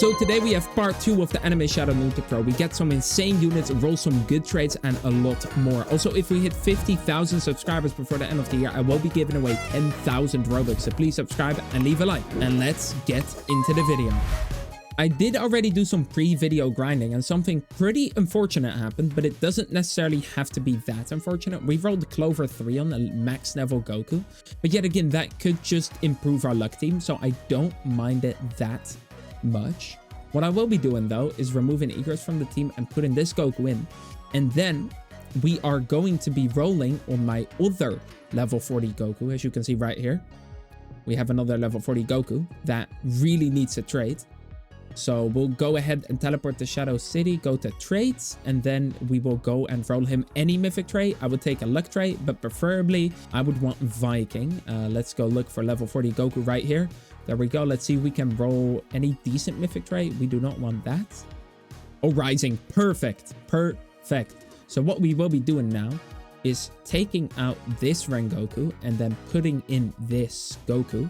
So today we have part 2 of the anime Shadow Noob Pro. We get some insane units, roll some good trades, and a lot more. Also, if we hit 50,000 subscribers before the end of the year, I will be giving away 10,000 Robux. So please subscribe and leave a like. And let's get into the video. I did already do some pre-video grinding and something pretty unfortunate happened, but it doesn't necessarily have to be that unfortunate. We rolled Clover 3 on the max level Goku, but yet again, that could just improve our luck team, so I don't mind it that much. What I will be doing though is removing Egress from the team and putting this Goku in, and then we are going to be rolling on my other level 40 Goku. As you can see right here, we have another level 40 Goku that really needs a trade. So we'll go ahead and teleport to Shadow City, go to trades, and then we will go and roll him any mythic trait. I would take a luck trait, but preferably I would want Viking. Let's go look for level 40 Goku right here. There we go. Let's see if we can roll any decent mythic trait. We do not want that. Oh, Rising. Perfect. Perfect. So what we will be doing now is taking out this Rengoku and then putting in this Goku.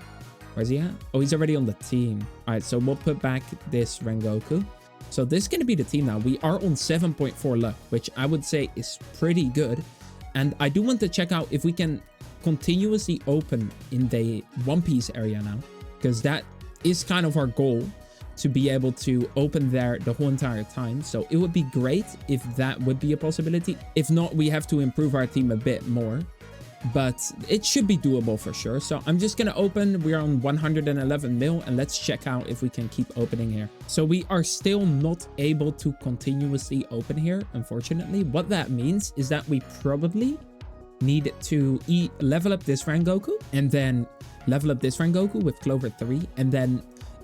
Where's he at? Oh, he's already on the team. All right, so we'll put back this Rengoku. So this is going to be the team now. We are on 7.4 luck, which I would say is pretty good. And I do want to check out if we can continuously open in the One Piece area now, because that is kind of our goal, to be able to open there the whole entire time. So it would be great if that would be a possibility. If not, we have to improve our team a bit more, but it should be doable for sure. So I'm just going to open. We are on 111 mil, and let's check out if we can keep opening here. So we are still not able to continuously open here, unfortunately. What that means is that we probably need to level up this Rengoku, and then level up this Rengoku with Clover 3, and then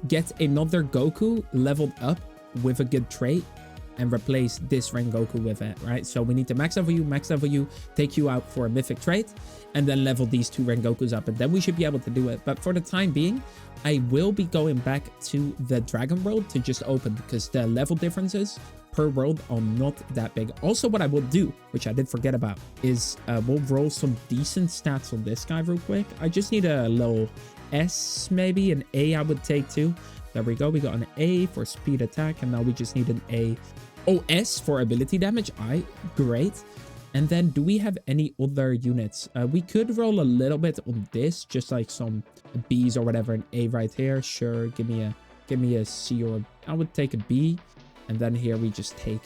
get another Goku leveled up with a good trait and replace this Rengoku with it, right? So we need to max level you, take you out for a mythic trait, and then level these two Rengokus up, and then we should be able to do it. But for the time being, I will be going back to the Dragon World to just open, because the level differences per world are not that big. Also, what I will do, which I did forget about, is we'll roll some decent stats on this guy real quick. I just need a little S, maybe an A I would take too. There we go. We got an A for speed attack, and now we just need an A. Oh, S for ability damage. Great. And then do we have any other units? We could roll a little bit on this, just like some B's or whatever. An A right here. Sure. Give me a C, or I would take a B. And then here we just take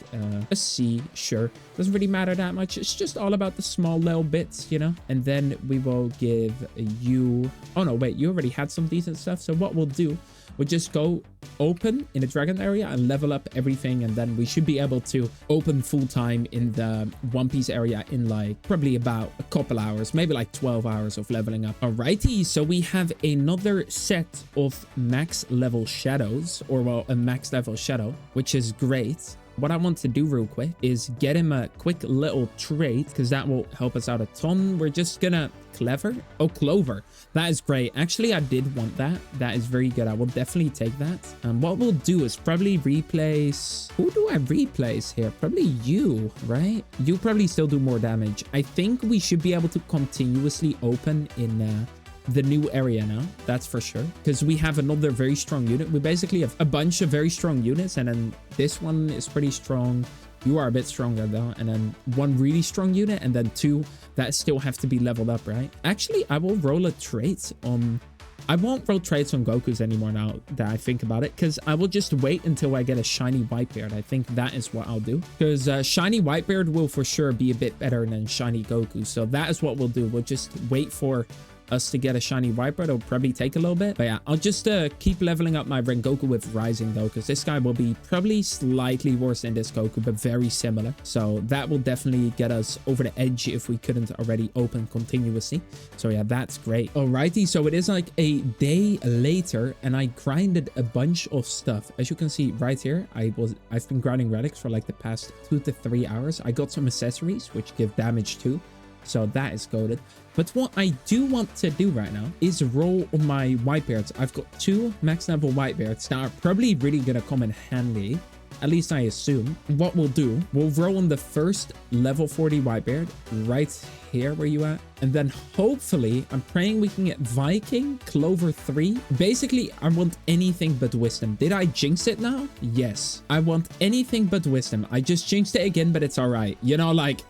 a C. Sure. Doesn't really matter that much. It's just all about the small little bits, you know. And then we will give you... Oh, no, wait. You already had some decent stuff. So what we'll do, we'll just go open in the Dragon area and level up everything. And then we should be able to open full time in the One Piece area in like probably about a couple hours, maybe like 12 hours of leveling up. Alrighty, so we have another set of max level shadows, or well, a max level shadow, which is great. What I want to do real quick is get him a quick little trade, because that will help us out a ton. We're just gonna Clover. That is great. Actually, I did want that. That is very good. I will definitely take that. What we'll do is probably replace... Who do I replace here? Probably you, right? You probably still do more damage. I think we should be able to continuously open in... the new area now, that's for sure, because we have another very strong unit. We basically have a bunch of very strong units, and then this one is pretty strong. You are a bit stronger though, and then one really strong unit, and then two that still have to be leveled up, right? Actually, I will roll a trait on... I won't roll traits on Gokus anymore now that I think about it, because I will just wait until I get a shiny Whitebeard. I think that is what I'll do, because shiny Whitebeard will for sure be a bit better than shiny Goku. So that is what we'll do. We'll just wait for us to get a shiny Whitebeard. It'll probably take a little bit, but yeah, I'll just keep leveling up my Rengoku with Rising though, because this guy will be probably slightly worse than this Goku, but very similar. So that will definitely get us over the edge if we couldn't already open continuously. So yeah, that's great. Alrighty, so it is like a day later, and I grinded a bunch of stuff. As you can see right here, I've been grinding relics for like the past 2 to 3 hours. I got some accessories which give damage too, so that is goated. But what I do want to do right now is roll on my Whitebeards. I've got 2 max level Whitebeards that are probably really gonna come in handy. At least I assume. What we'll do, we'll roll on the first level 40 Whitebeard right here where you at. And then hopefully, I'm praying we can get Viking, Clover 3. Basically, I want anything but wisdom. Did I jinx it now? Yes. I want anything but wisdom. I just jinxed it again, but it's all right. You know, like...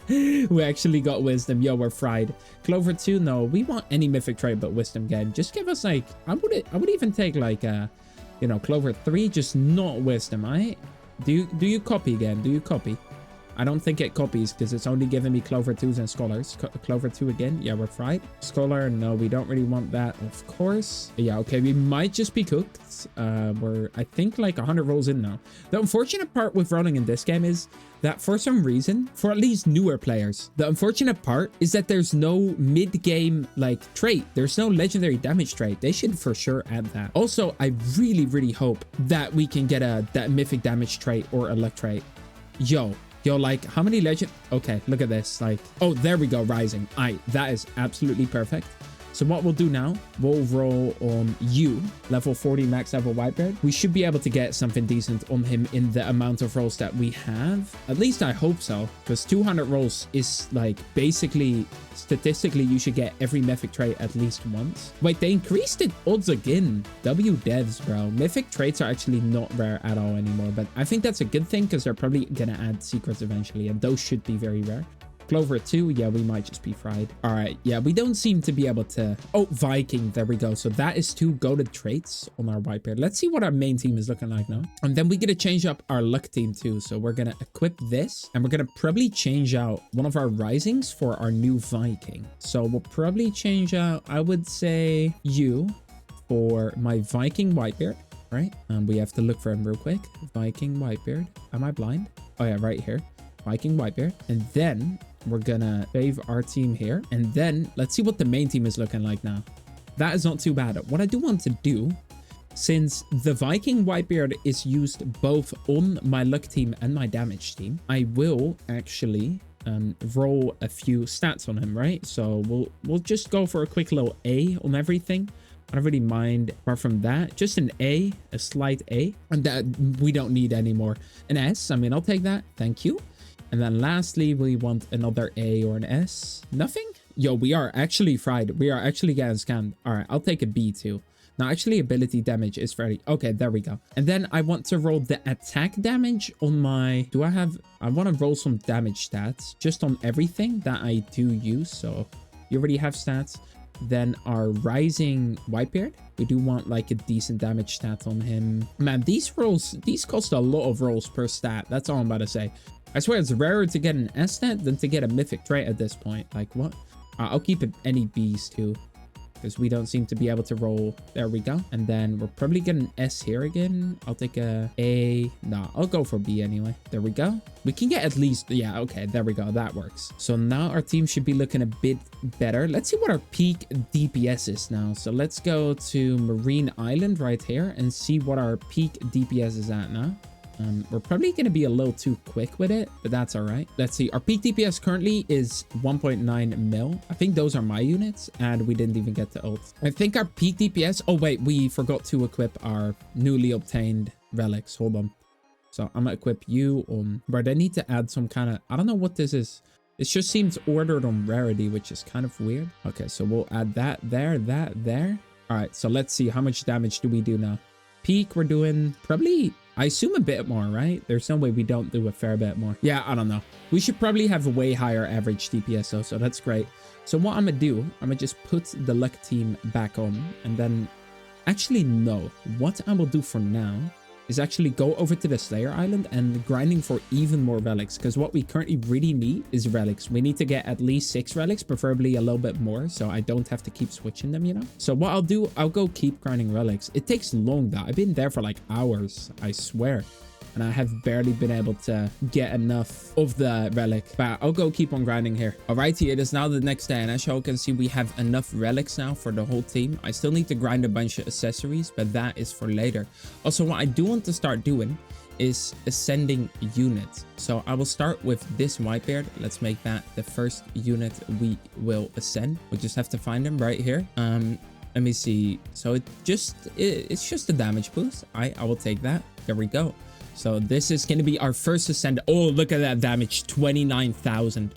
we actually got wisdom. Yo, we're fried. Clover 2, no. We want any mythic trait but wisdom again. Just give us like... I would even take like... you know, Clover 3, just not wisdom, right? Do you copy again? Do you copy? I don't think it copies because it's only giving me Clover 2s and Scholars. Clover 2 again. Yeah, we're fried. Scholar, no, we don't really want that, of course. Yeah, okay, we might just be cooked. We're, I think, like 100 rolls in now. The unfortunate part with rolling in this game is that for some reason, for at least newer players, the unfortunate part is that there's no mid-game, like, trait. There's no legendary damage trait. They should for sure add that. Also, I really, really hope that we can get that mythic damage trait or a luck trait. Yo, like, how many legend... Okay, look at this. Like, oh, there we go, Rising. That is absolutely perfect. So what we'll do now, we'll roll on you, level 40 max level Whitebeard. We should be able to get something decent on him in the amount of rolls that we have. At least I hope so, because 200 rolls is like basically, statistically, you should get every mythic trait at least once. Wait, they increased it odds again. W devs, bro. Mythic traits are actually not rare at all anymore, but I think that's a good thing because they're probably going to add secrets eventually, and those should be very rare. Clover 2, yeah, we might just be fried. All right, yeah, we don't seem to be able to... Oh, Viking, there we go. So that is 2 goated traits on our Whitebeard. Let's see what our main team is looking like now. And then we get to change up our luck team too. So we're going to equip this, and we're going to probably change out one of our Risings for our new Viking. So we'll probably change out, I would say, you for my Viking Whitebeard, right? We have to look for him real quick. Viking Whitebeard. Am I blind? Oh yeah, right here. Viking Whitebeard. And then... we're gonna save our team here, and then let's see what the main team is looking like now. That is not too bad. What I do want to do, since the Viking Whitebeard is used both on my luck team and my damage team, I will actually roll a few stats on him, right? So we'll just go for a quick little A on everything. I don't really mind apart from that. Just an A, a slight A, and that we don't need anymore. An S, I mean, I'll take that. Thank you. And then lastly, we want another A or an S. Nothing? Yo, we are actually fried. We are actually getting scammed. All right, I'll take a B too. Now, actually, ability damage is fairly... Okay, there we go. And then I want to roll the attack damage on my... I want to roll some damage stats just on everything that I do use. So you already have stats. Then our Rising Whitebeard. We do want like a decent damage stat on him. Man, these cost a lot of rolls per stat. That's all I'm about to say. I swear it's rarer to get an S stat than to get a mythic trait at this point. Like, what? I'll keep it any Bs too, because we don't seem to be able to roll. There we go. And then we're probably getting an S here again. I'll take a A. Nah, I'll go for B anyway. There we go. We can get at least... Yeah, okay, there we go. That works. So now our team should be looking a bit better. Let's see what our peak DPS is now. So let's go to Marine Island right here and see what our peak DPS is at now. We're probably going to be a little too quick with it, but that's all right. Let's see. Our peak DPS currently is 1.9 mil. I think those are my units, and we didn't even get to ult. I think our peak DPS... Oh, wait. We forgot to equip our newly obtained relics. Hold on. So I'm going to equip you on... But I need to add some kind of... I don't know what this is. It just seems ordered on rarity, which is kind of weird. Okay, so we'll add that there, that there. All right, so let's see. How much damage do we do now? Peak, we're doing probably... I assume a bit more, right? There's no way we don't do a fair bit more. Yeah, I don't know. We should probably have a way higher average DPS though, so that's great. So what I'm gonna do, I'm gonna just put the luck team back on, and then actually no. What I will do for now is actually go over to the Slayer Island and grinding for even more relics, because what we currently really need is relics. We need to get at least 6 relics, preferably a little bit more, so I don't have to keep switching them, you know? So what I'll do, I'll go keep grinding relics. It takes long though. I've been there for like hours, I swear. And I have barely been able to get enough of the relic, but I'll go keep on grinding here. Alrighty, it is now the next day, and as you can see, we have enough relics now for the whole team. I still need to grind a bunch of accessories, but that is for later. Also, what I do want to start doing is ascending units. So I will start with this Whitebeard. Let's make that the first unit we will ascend. We just have to find them right here. Let me see. So it's just a damage boost. I will take that. There we go. So this is going to be our first ascend. Oh, look at that damage. 29,000.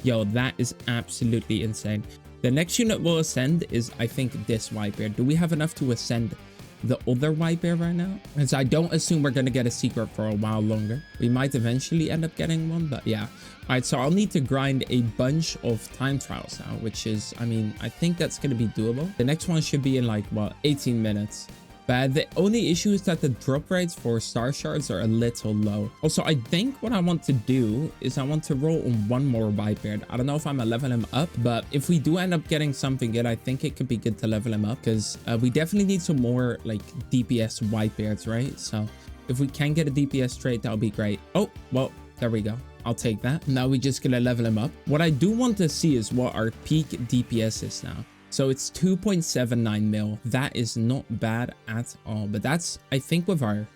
Yo, that is absolutely insane. The next unit we'll ascend is, I think, this white bear. Do we have enough to ascend the other white bear right now? Because I don't assume we're going to get a secret for a while longer. We might eventually end up getting one, but yeah. All right, so I'll need to grind a bunch of time trials now, which is, I mean, I think that's going to be doable. The next one should be in like, what, 18 minutes. But the only issue is that the drop rates for star shards are a little low. Also, I think what I want to do is I want to roll on one more white beard. I don't know if I'm gonna level him up, but if we do end up getting something good, I think it could be good to level him up, because we definitely need some more like DPS white beards, right? So if we can get a DPS trait, that'll be great. Oh, well, there we go. I'll take that. Now we just gonna level him up. What I do want to see is what our peak DPS is now. So it's 2.79 mil. That is not bad at all. But that's, I think, with our...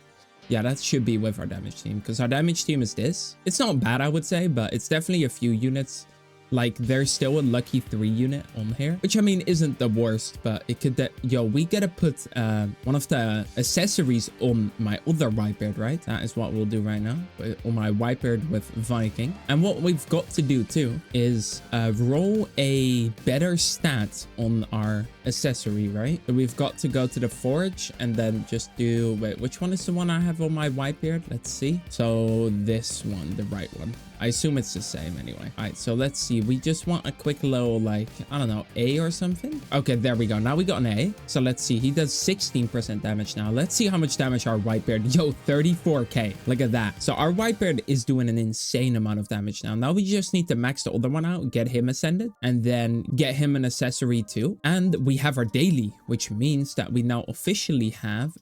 Yeah, that should be with our damage team. Because our damage team is this. It's not bad, I would say. But it's definitely a few units. Like, there's still a lucky 3 unit on here. Which, I mean, isn't the worst. But it could... Yo, we gotta put one of the accessories on my other whitebeard, right? That is what we'll do right now. On my whitebeard with Viking. And what we've got to do, too, is roll a better stat on our accessory, right? So we've got to go to the forge and then just do... Wait, which one is the one I have on my whitebeard? Let's see. So this one, the right one. I assume it's the same anyway. All right, so let's see. We just want a quick little, like, I don't know, A or something. Okay, there we go. Now we got an A. So let's see. He does 16% damage now. Let's see how much damage our whitebeard. Yo, 34k. Look at that. So our whitebeard is doing an insane amount of damage now. Now we just need to max the other one out, get him ascended, and then get him an accessory too. And we have our daily, which means that we now officially have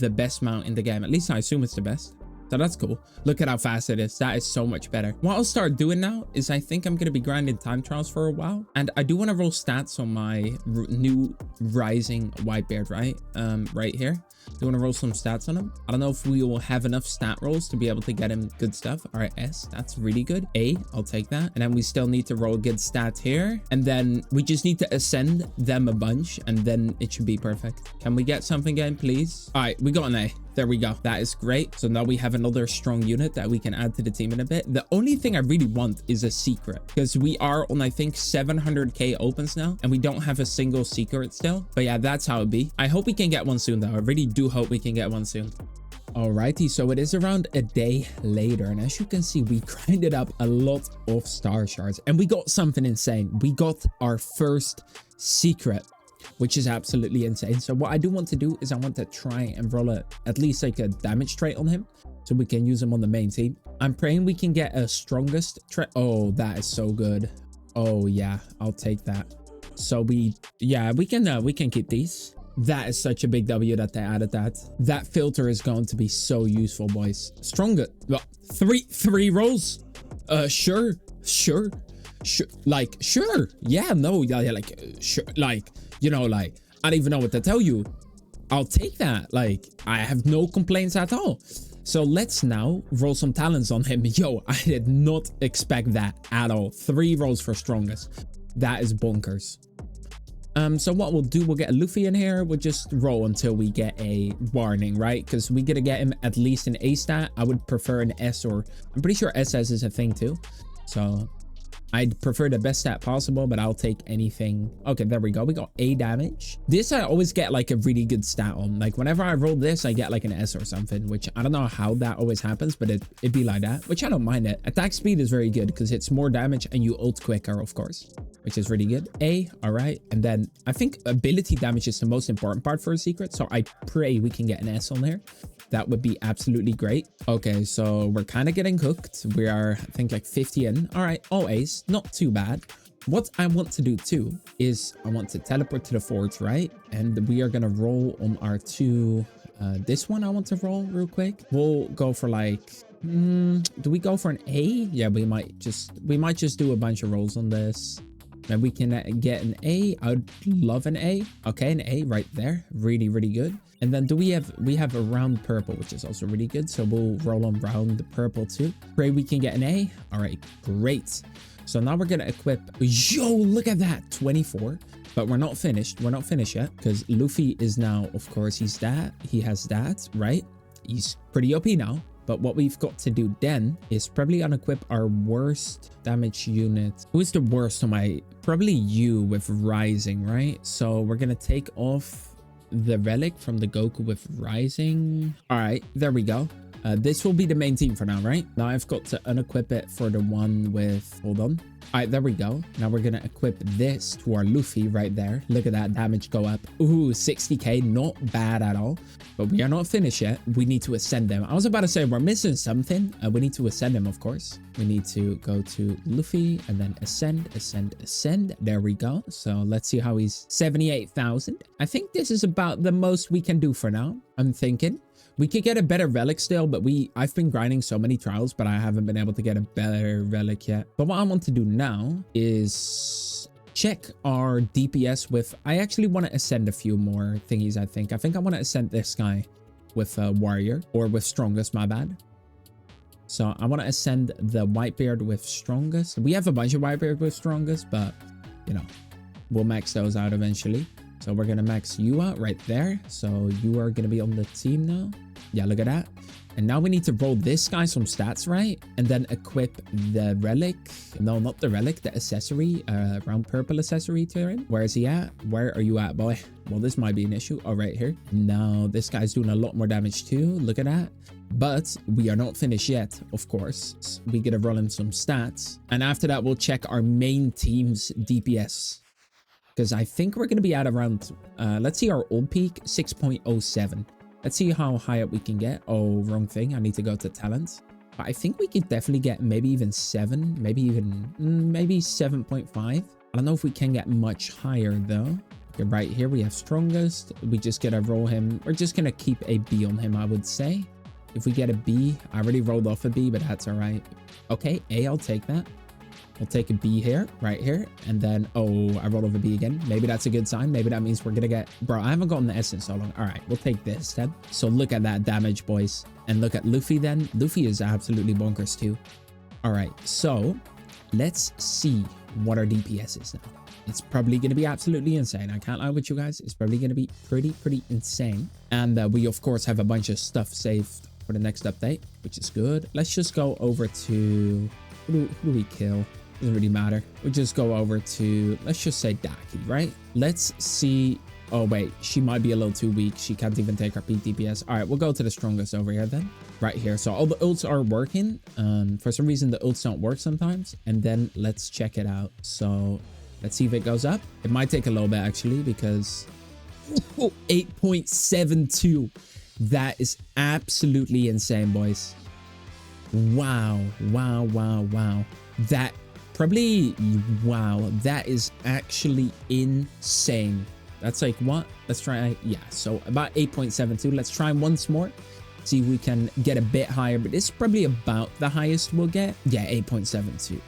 the best mount in the game. At least I assume it's the best. So that's cool. Look at how fast it is. That is so much better. What I'll start doing now is I think I'm going to be grinding time trials for a while. And I do want to roll stats on my new rising whitebeard, right? Right here. I want to roll some stats on him. I don't know if we will have enough stat rolls to be able to get him good stuff. All right, S, that's really good. A, I'll take that. And then we still need to roll good stats here. And then we just need to ascend them a bunch and then it should be perfect. Can we get something again, please? All right, we got an A. There we go. That is great. So now we have another strong unit that we can add to the team in a bit. The only thing I really want is a secret because we are on, I think, 700k opens now and we don't have a single secret still. But yeah, that's how it be. I hope we can get one soon though. I really do hope we can get one soon. Alrighty, so it is around a day later, and as you can see, we grinded up a lot of star shards and we got something insane. We got our first secret, which is absolutely insane. So what I do want to do is I want to try and roll at least like a damage trait on him so we can use him on the main team. I'm praying we can get a strongest trait. Oh, that is so good. Oh yeah, I'll take that. So we can keep these. That is such a big W that they added that. That filter is going to be so useful, boys. Stronger. Well, three rolls. Sure. Like, sure. Yeah, no, yeah, like, sure. Like, you know, like, I don't even know what to tell you. I'll take that. Like, I have no complaints at all. So let's now roll some talents on him. Yo, I did not expect that at all. 3 rolls for strongest. That is bonkers. So what we'll do, we'll get a Luffy in here. We'll just roll until we get a warning, right? Because we gotta get him at least an A stat. I would prefer an S, or I'm pretty sure SS is a thing too. So I'd prefer the best stat possible, but I'll take anything. Okay, there we go. We got A damage. This I always get like a really good stat on. Like whenever I roll this, I get like an S or something, which I don't know how that always happens, but it'd be like that, which I don't mind it. Attack speed is very good because it's more damage and you ult quicker, of course, which is really good. A, all right. And then I think ability damage is the most important part for a secret. So I pray we can get an S on there. That would be absolutely great. Okay, so we're kind of getting cooked. We are, I think, like 50 in. All right, all A's, not too bad. What I want to do too is I want to teleport to the forge, right? And we are gonna roll on our 2. This one I want to roll real quick. We'll go for like, do we go for an A? Yeah, we might just do a bunch of rolls on this. And we can get an A. I would love an A. Okay, an A right there. Really, really good. And then we have a round purple, which is also really good. So we'll roll on round purple too. Pray we can get an A. All right, great. So now we're going to equip. Yo, look at that. 24. But we're not finished. We're not finished yet because Luffy is now, of course, he has that, right? He's pretty OP now. But what we've got to do then is probably unequip our worst damage unit. Who is the worst on my... Probably you with Rising, right? So we're going to take off the Relic from the Goku with Rising. All right, there we go. This will be the main team for now, right? Now I've got to unequip it for the one with... Hold on. All right, there we go. Now we're going to equip this to our Luffy right there. Look at that damage go up. Ooh, 60k. Not bad at all. But we are not finished yet. We need to ascend them. I was about to say we're missing something. We need to ascend them, of course. We need to go to Luffy and then ascend, ascend, ascend. There we go. So let's see how he's 78,000. I think this is about the most we can do for now. I'm thinking. We could get a better relic still, but I've been grinding so many trials, but I haven't been able to get a better relic yet. But what I want to do now is check our DPS with... I actually want to ascend a few more thingies, I think. I want to ascend this guy with Warrior, or with Strongest, my bad. So I want to ascend the Whitebeard with Strongest. We have a bunch of Whitebeard with Strongest, but, you know, we'll max those out eventually. So we're going to max you out right there. So you are going to be on the team now. Yeah, look at that. And now we need to roll this guy some stats, right? And then equip the relic. No, not the relic, the accessory, round purple accessory to him. Where is he at? Where are you at, boy? Well, this might be an issue. Oh, right here. No, this guy's doing a lot more damage too. Look at that. But we are not finished yet, of course. We gotta roll him some stats. And after that, we'll check our main team's DPS. Because I think we're going to be at around, let's see our old peak, 6.07. Let's see how high up we can get. Oh, wrong thing. I need to go to talents. But I think we could definitely get maybe even 7, maybe even, maybe 7.5. I don't know if we can get much higher though. Okay, right here we have Strongest. We just got to roll him. We're just going to keep a B on him, I would say. If we get a B, I already rolled off a B, but that's all right. Okay, A, I'll take that. We'll take a B here, right here. And then, oh, I rolled over B again. Maybe that's a good sign. Maybe that means we're going to get... Bro, I haven't gotten the S in so long. All right, we'll take this then. So look at that damage, boys. And look at Luffy then. Luffy is absolutely bonkers too. All right, so let's see what our DPS is now. It's probably going to be absolutely insane. I can't lie with you guys. It's probably going to be pretty insane. And we, of course, have a bunch of stuff saved for the next update, which is good. Let's just go over to... Who do we kill? Doesn't really matter. We'll just go over to, let's just say Daki, right? Let's see. Oh, wait. She might be a little too weak. She can't even take our peak DPS. All right, we'll go to the Strongest over here then. Right here. So all the ults are working. For some reason, the ults don't work sometimes. And then let's check it out. So let's see if it goes up. It might take a little bit, actually, because 8.72. That is absolutely insane, boys. Wow. That probably, wow, that is actually insane. That's like what? Let's try, yeah, so about 8.72. Let's try once more, see if we can get a bit higher, but it's probably about the highest we'll get. Yeah, 8.72.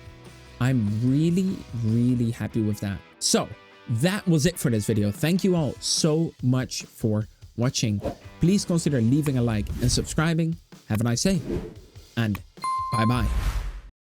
I'm really happy with that. So that was it for this video. Thank you all so much for watching. Please consider leaving a like and subscribing. Have a nice day, and bye-bye.